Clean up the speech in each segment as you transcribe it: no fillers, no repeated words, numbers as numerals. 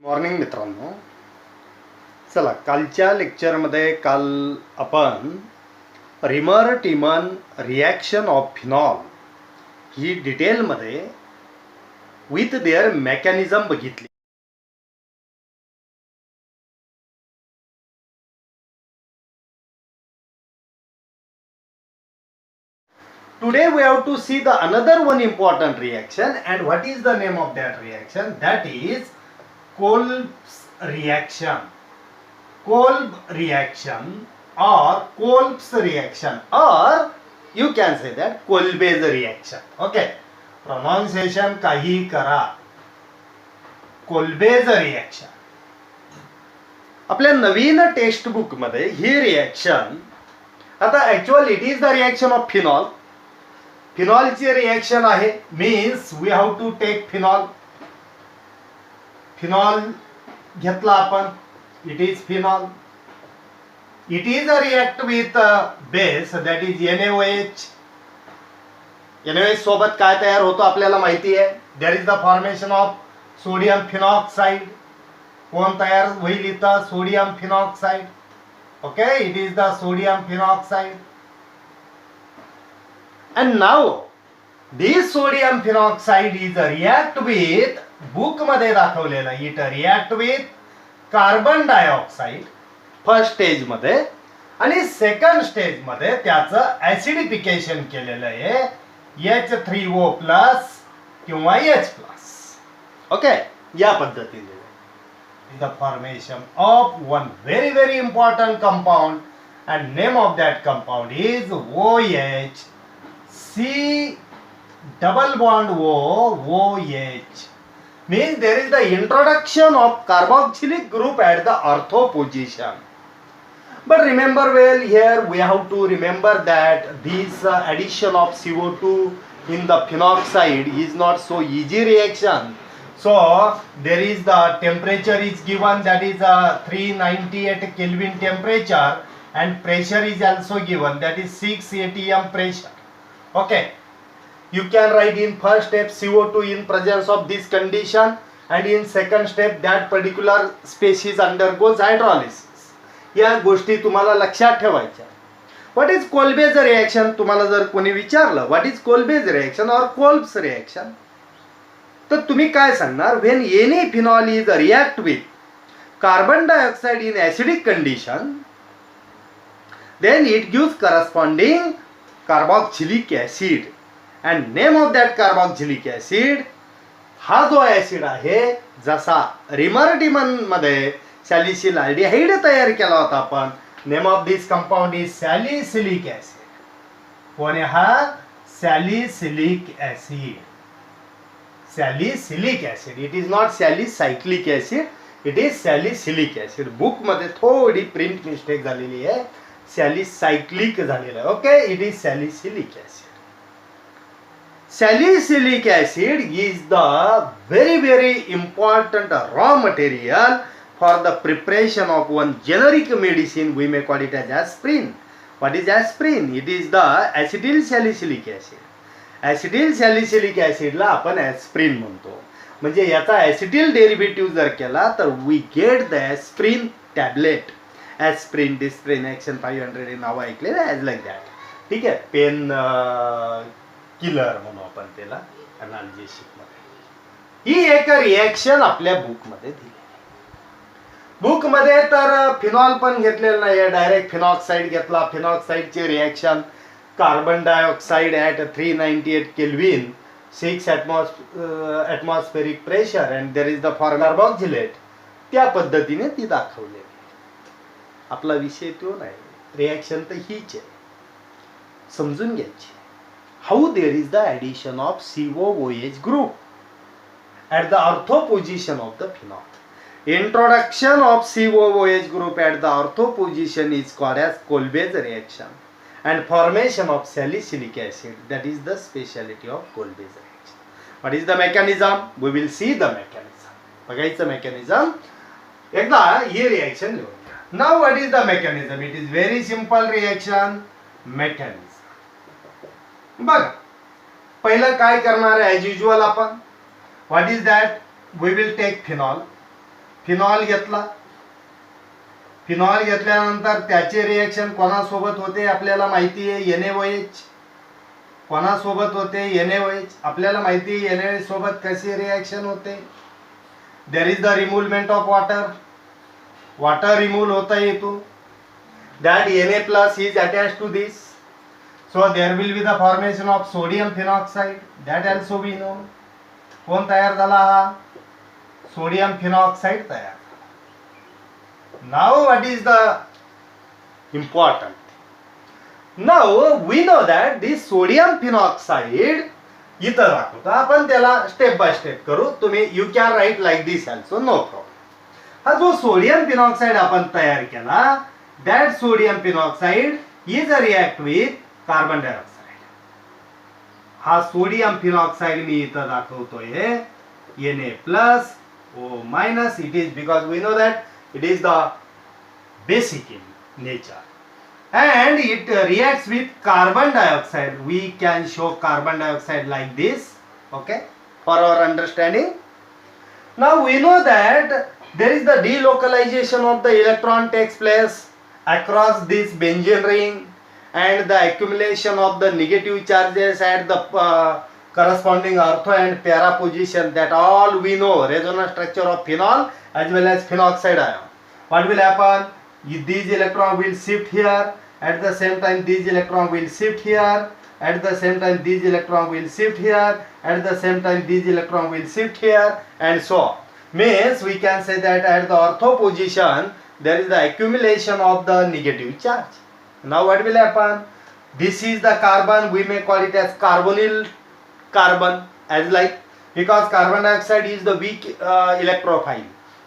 Morning मित्रांनो, चला कालच्या लेक्चरमध्ये आपण reamer Tiemann reaction of phenol ही डिटेलमध्ये विथ देअर मेकॅनिझम बघितली. Today we have to see the another one important reaction, and what is the name of that reaction? That is Kolb's reaction. Kolb reaction or Kolb's reaction, or you can say that Kolbe's reaction. Okay, pronunciation काही करा. Kolbe's reaction. आपल्या नवीन textbook मध्ये ही reaction, आता actual it is the reaction of phenol. फिनॉलची reaction आहे, means we have to take phenol. Phenol घेतला आपण, it is phenol. It is a react with base that is NaOH. NaOH सोबत काय तयार होतो आपल्याला माहिती आहे. There is the formation of sodium phenoxide. कोण तयार होईल इथं? Sodium phenoxide. Okay, it is the sodium phenoxide. And now this sodium phenoxide is react with, book मध्ये दाखवलेला, it react with carbon dioxide first stage मध्ये, आणि second stage मध्ये त्याचं ऍसिडिफिकेशन केलेलं आहे H3O प्लस किंवा H प्लस. ओके, या पद्धतीने the formation of one very very important compound, and name of that compound is OH. C double bond OH means there is the introduction of carboxylic group at the ortho position. But remember well, here we have to remember that this addition of CO2 in the phenoxide is not so easy reaction. So there is the temperature is given, that is 398 Kelvin temperature, and pressure is also given, that is 6 atm pressure. Okay, you can write in first step CO2 in presence of this condition, and in second step that particular species undergoes hydrolysis. या गोष्टी तुम्हाला लक्षात ठेवायच्या. What is Kolbe's reaction? तुम्हाला जर कोणी विचारलं what is Kolbe's reaction और कोल्ब्स रिॲक्शन, तर तुम्ही काय सांगणार? When any phenol is react with carbon dioxide in acidic condition, then it gives corresponding carboxylic acid, and name of that carboxylic acid, हा जो ऍसिड आहे, जसा रिमर टिमन मध्ये सॅलिसिल अल्डिहाइड तयार केला होता आपण, name of this compound is salicylic acid. कोण आहे हा? Salicylic acid. Salicylic acid, it is not salicyclic acid, it is salicylic acid. Book मध्ये थोडी प्रिंट मिस्टेक झालेली आहे, सॅलिसायक्लिक झालेलं आहे. Okay, it is salicylic acid. Salicylic acid is the very very important raw material for the preparation of one generic medicine. We may call it as aspirin. What is aspirin? It is the ऍसिटिल salicylic acid. ऍसिटिल salicylic ऍसिडला आपण aspirin म्हणतो. म्हणजे याचा ऍसिटिल derivative जर केला तर we get the aspirin tablet. Aspirin, disprin, action 500 हे नाव ऐकलेलं as like that. ठीक आहे, पेन किलर म्हणू आपण त्याला अनाल्जेसिक मध्ये. ही एक रिॲक्शन आपल्या बुकमध्ये दिली. बुकमध्ये तर फिनॉल पण घेतलेलं नाही, डायरेक्ट फिनॉक्साइड घेतला. फिनॉक्साइडची reaction carbon dioxide at 398 kelvin, 6 atmospheric pressure, and there is the for carboxylate. त्या पद्धतीने ती दाखवली. आपला विषय तो नाही, रिॲक्शन तर हीच आहे, समजून घ्यायची. How there is the addition of COOH group at the ortho position of the phenol. Introduction of COOH group at the ortho position is called as Kolbe's reaction, and formation of salicylic acid, that is the speciality of Kolbe's reaction. What is the mechanism? We will see the mechanism. बघायचं mechanism. एकदा ही reaction लिहून. Now what is the mechanism? It is very simple reaction mechanism. बघा, पहिलं काय करणार आहे as usual आपण. What is that? We will take phenol. Phenol घेतला. फिनॉल घेतल्यानंतर त्याचे रिएक्शन कोणासोबत होते आपल्याला माहिती आहे, NaOH. कोणासोबत होते, NaOH. आपल्याला माहिती आहे NaOH सोबत कशी रिएक्शन होते. There is the removement of water. Water remove होता येतो. That Na plus is attached to this. So there will be the formation of sodium phenoxide. That also we know. कोण तयार झाला हा? सोडियम फिनॉक्साइड तयार. Now what is the important? Now we know that this sodium phenoxide इथं दाखवतो आपण. त्याला step by step करू. तुम्ही you can write like this also, no problem. हा जो सोडियम फिनॉक्साइड आपण तयार केला, that sodium phenoxide is a react with carbon dioxide. हा सोडियम फिनॉक्साइड मी इथं दाखवतोय Na plus O minus. It is because we know that it is the basic in nature and it reacts with carbon dioxide. We can show carbon dioxide like this, okay, for our understanding. Now we know that there is the delocalization of the electron takes place across this benzene ring and the accumulation of the negative charges at the corresponding ortho and para position. That all we know. Resonance structure of phenol as well as phenoxide ion. What will happen? These electrons will shift here. At the same time these electrons will shift here. At the same time these electrons will shift here. At the same time these electrons will shift here, and so on. Means we can say that at the ortho position there is the accumulation of the negative charge. Now what will happen? This is the carbon. We may call it as carbonyl carbon, as like, because carbon dioxide is the weak electrophile.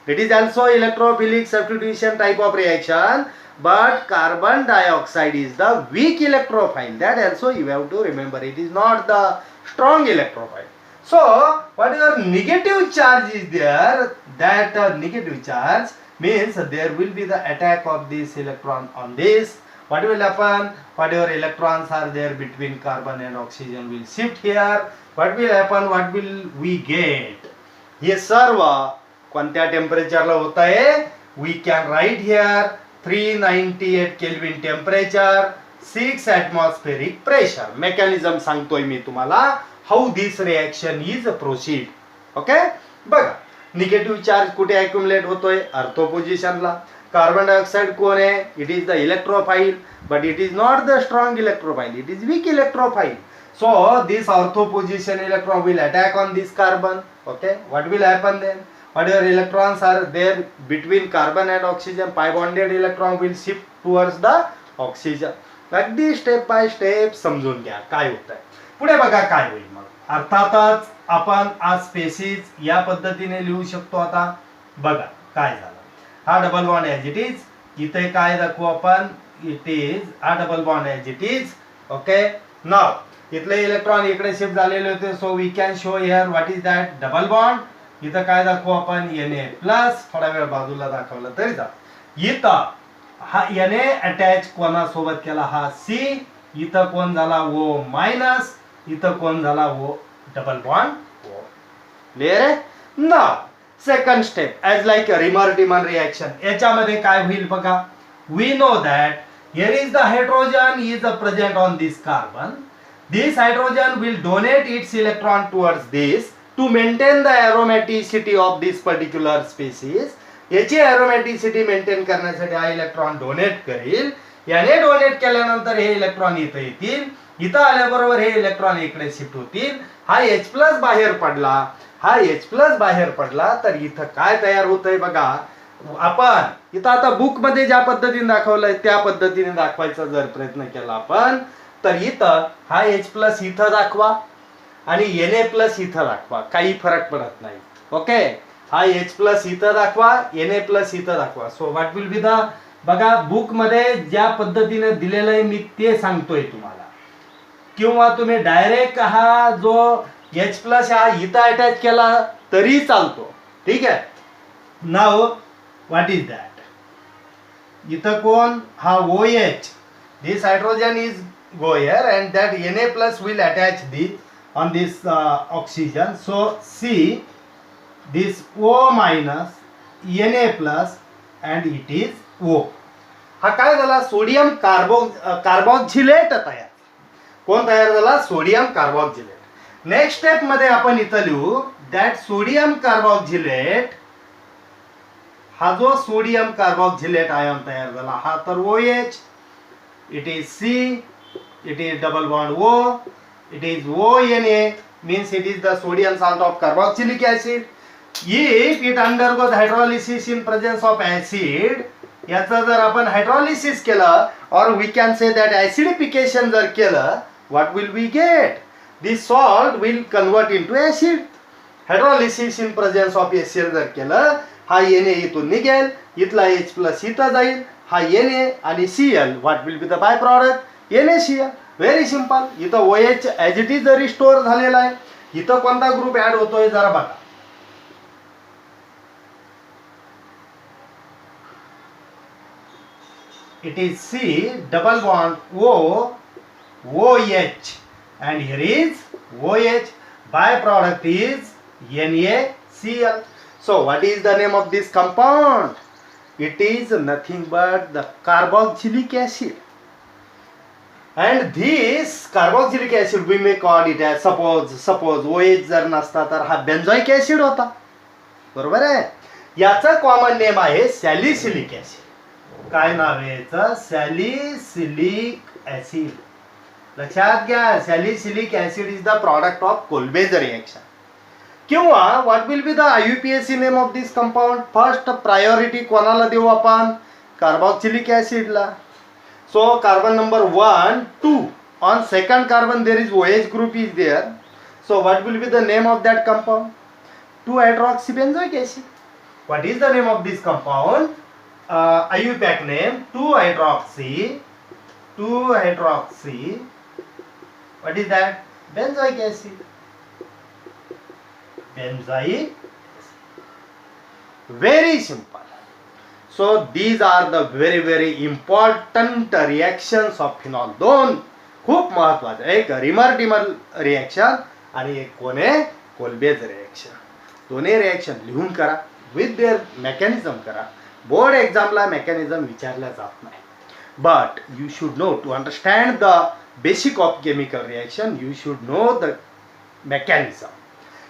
It is also electrophilic substitution type of reaction, but carbon dioxide is the weak electrophile. That also you have to remember. It is not the strong electrophile. So whatever negative charge is there, that negative charge means there will be the attack of this electron on this. What will happen? Whatever electrons are there between carbon and oxygen will shift here. What will happen? What will we get? हे सर्व कोणत्या टेम्परेचरला होत आहे? We can write here 398 kelvin temperature, 6 atmospheric pressure. Mechanism सांगतोय मी तुम्हाला. How this reaction is proceed. Okay, बघा negative charge कुठे अॅक्युमुलेट होतोय? अर्थो पोझिशनला. कार्बन डायऑक्साइड कोण आहे? It is the electrophile, but it is not the strong electrophile. It is weak electrophile. So this ortho position electron will attack on this carbon. Okay, what will happen then? Whatever electrons are there between carbon and oxygen, pi bonded electron will shift towards the oxygen. अगदी step by step समजून घ्या काय होत आहे. पुढे बघा काय होईल मग. अर्थातच आपण आज स्पेसिस या पद्धतीने लिहू शकतो. आता बघा काय झालं. हा double bond as it is. इथे काय दाखवू आपण? इट इज हा double bond as it is. Okay, नाव इथले इलेक्ट्रॉन इकडे शिफ्ट झालेले होते. So we can show here what is that double bond. इथं काय दाखवू आपण? Na plus. थोडा वेळ बाजूला दाखवलं तरी जा. इथं हा Na अटॅच कोणासोबत केला? हा C. इथं कोण झाला? O minus. इथं कोण झाला? O double bond O. Clear आहे? नाव second step as like Reimer Tiemann reaction. याच्यामध्ये काय होईल बघा. We know that here is the hydrogen is present on this carbon. This hydrogen will donate its electron towards this to maintain the aromaticity of this particular species. याची aromaticity maintain करण्यासाठी हा electron donate करेल. याने donate केल्यानंतर हे electron इथं येतील. इथं आल्याबरोबर हे इलेक्ट्रॉन इकडे शिफ्ट होतील. हा H+ बाहेर पडला. हा H+ बाहेर पडला तर इथं काय तयार होतंय बघा. आपण इथं आता बुक मध्ये ज्या पद्धतीने दाखवलंय त्या पद्धतीने दाखवायचा जर प्रयत्न केला आपण, तर इथं हा H+ इथं दाखवा आणि Na+ इथं दाखवा. काही फरक पडत नाही. ओके, हा H+ इथं दाखवा, Na+ इथं दाखवा. So what will be the, बघा बुक मध्ये ज्या पद्धतीने दिलेलं आहे मी ते सांगतोय तुम्हाला. किंवा तुम्ही डायरेक्ट हा जो H+ हा इथं अटॅच केला तरी चालतो. ठीक आहे. नाव व्हॉट इज दॅट? इथं कोण? हा OH. This hydrogen is go here and that Na+ will attach on this oxygen. So see this O minus Na plus and it is O. हा काय झाला, सोडियम कार्बोक्झिलेट तयार. कोण तयार झाला, सोडियम कार्बोक्झिलेट. नेक्स्ट स्टेप मध्ये आपण इथं लिहू दॅट सोडियम कार्बोक्झिलेट, हा जो सोडियम कार्बोक्झिलेट आयन तयार झाला हा तर OH, it is C, it is double bond O, it is ONA, means it is the sodium salt of carboxylic acid. If it undergoes hydrolysis in presence of acid, याचं जर आपण hydrolysis केलं or we can say that acidification जर केलं, what will we get? This salt will convert into acid. Hydrolysis in presence of HCl जर केलं, हा Na इथून निघेल, इथला H प्लस इथं जाईल, हा Na आणि Cl, what will be the by product, NaCl. Very simple. इथं OH ॲज इट इज जरी स्टोअर झालेला आहे, इथं कोणता ग्रुप ऍड होतोय जरा बघा. It is C double bond O, OH, and here is OH. Byproduct is NaCl. So what is the name of this compound? It is nothing but the carboxylic acid. And this carboxylic acid we may call it as, suppose OH जर नसता तर हा बेंझोइक acid होता, बरोबर आहे. याचा common name आहे salicylic acid. काय नाव आहे याचं, सॅलिसिलिक ऍसिड. लक्षात घ्या, salicylic acid is the product of Kolbe's reaction. किंवा what will be the IUPAC name of this compound. First priority कोणाला देऊ आपण, कार्बोक्सिलिक ऍसिडला. So carbon number 1, 2. On second carbon there is OH group is there. So what will be the name of that compound? 2-hydroxybenzoic acid. What is the name of this compound? IUPAC name 2-hydroxy. What is that? Benzoic acid. Benzoic acid. Very simple. So these are the very important reactions of phenol. दोन खूप महत्वाचे, एक reamer reaction आणि एक कोण आहे, कोल्बेज reaction. दोन्ही reaction लिहून करा, विथ देअर मेकॅनिझम करा. बोर्ड एक्झामला मेकॅनिझम विचारल्या जात नाही, but you should know to understand the basic of chemical reaction, you should know the mechanism.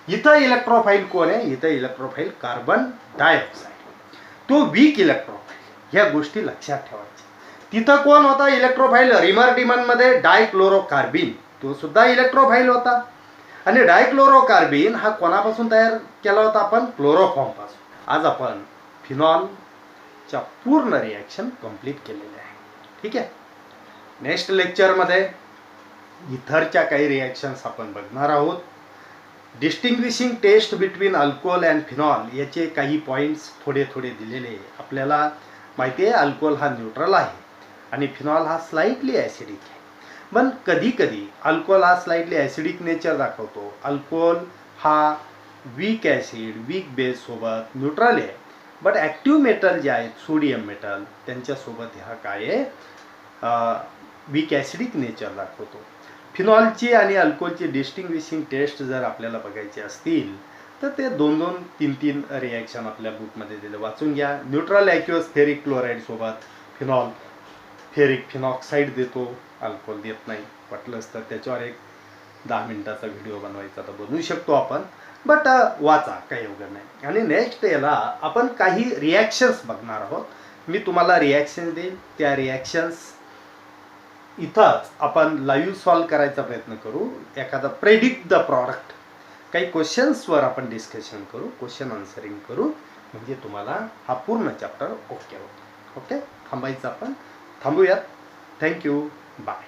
इथं इलेक्ट्रोफाईल कोण आहे, इथं इलेक्ट्रोफाईल कार्बन डायऑक्साईड, तो वीक इलेक्ट्रोफाईल. ह्या गोष्टी लक्षात ठेवायच्या. तिथं कोण होता इलेक्ट्रोफाईल, रिमर मध्ये डायक्लोरोकार्बिन, तो सुद्धा इलेक्ट्रोफाईल होता. आणि डायक्लोरोकार्बिन हा कोणापासून तयार केला होता आपण, क्लोरोफॉर्म पासून. आज आपण फिनॉलच्या पूर्ण रिॲक्शन कंप्लीट केलेले आहे. ठीक आहे. नेक्स्ट लेक्चरमध्ये इथरच्या काही रिॲक्शन्स आपण बघणार आहोत. Distinguishing test between alcohol and phenol याचे काही पॉईंट्स थोडे दिलेले आहे. आपल्याला माहिती आहे अल्कोहोल हा न्यूट्रल आहे आणि फिनॉल हा स्लाइटली ॲसिडिक आहे. पण कधी अल्कोहोल हा स्लाइटली ॲसिडिक नेचर दाखवतो. अल्कोहोल हा वीक ॲसिड, वीक बेस सोबत न्यूट्रल आहे. बट ॲक्टिव्ह मेटल जे आहेत, सोडियम मेटल, त्यांच्यासोबत हा काय आहे, वीक ॲसिडिक नेचर दाखवतो. फिनॉलची आणि अल्कोहोलची डिस्टिंग्विशिंग टेस्ट जर आपल्याला बघायची असतील तर ते 2-3 रिॲक्शन आपल्या बुकमध्ये दिले, वाचून घ्या. न्यूट्रल ॲक्युअस फेरिक क्लोराईड सोबत फिनॉल फेरिक फिनॉक्साईड देतो, अल्कोहोल देत नाही. वाटलंच तर त्याच्यावर एक 10 मिनिटाचा व्हिडिओ बनवायचा तर बनवू शकतो आपण, बट वाचा, काही एवढं नाही. आणि नेक्स्ट याला आपण काही रिॲक्शन्स बघणार आहोत. मी तुम्हाला रिॲक्शन देईल, त्या रिॲक्शन्स इथंच आपण लाईव्ह सॉल्व करायचा प्रयत्न करू. एखादा प्रेडिक्ट द प्रॉडक्ट, काही क्वेश्चन्सवर आपण डिस्कशन करू, क्वेश्चन आन्सरिंग करू, म्हणजे तुम्हाला हा पूर्ण चॅप्टर ओके होतो. ओके, थांबायचं आपण, थांबूयात. Thank you, bye.